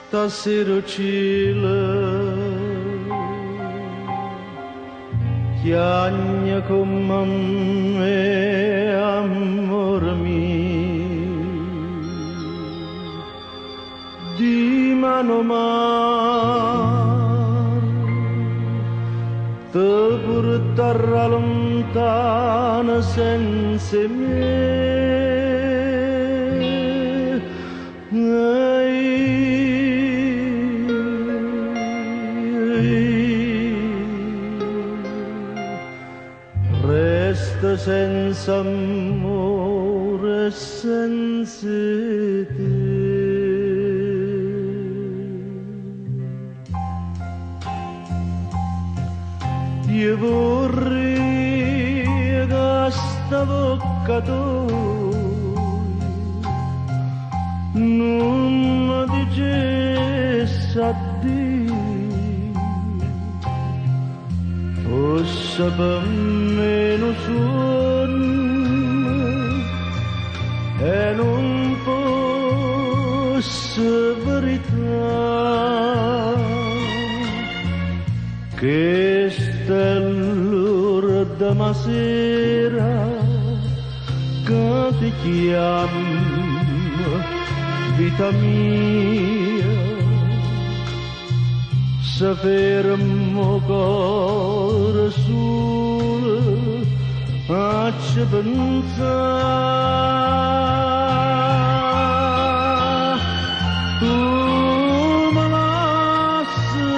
stasera cielo chiagna come me, amore mio, di mano mano te porterà lontana senza me. Resta senza amore, senza te. Io vorrei che sta bocca tua non mi dicesse addio, fosse per me un sogno e non fosse verità, che sta l'ora della sera che ti chiamo vita mia, se fermo cuore solo a ci pensare. Tu mi lasci,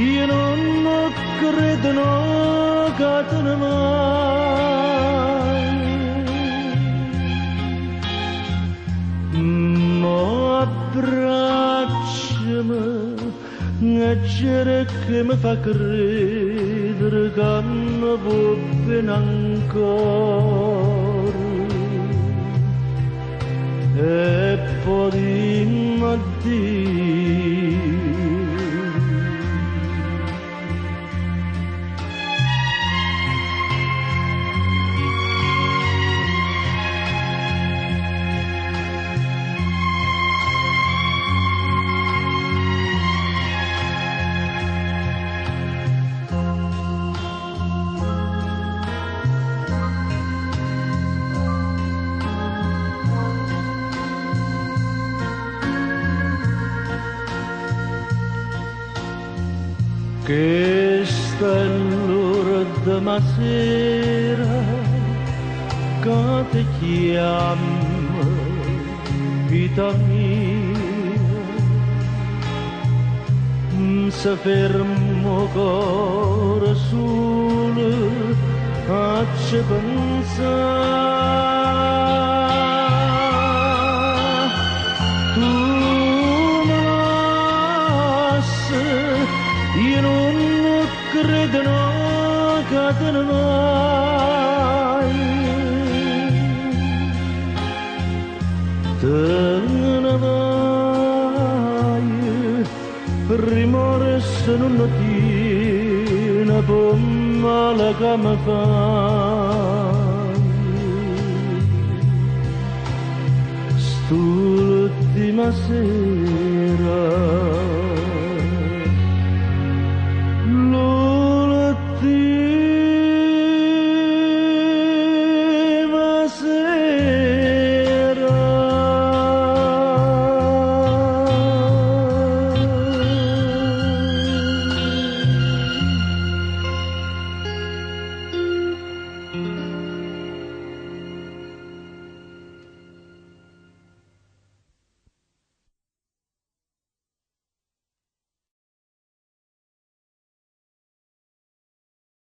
io non credo no, che te ne vai. Ma abbracciami, leggere che mi fa credere che mi vuoi bene ancora, e poi dimmi addio. Che sta l'ora della sera che ti chiamo vita mia, se fermo cuore solo a ci pensare. Tu mi lasci, io non credo no, che te ne vai. Te ne vai, rimorso non tiene per male che mi fai. St'ultima sera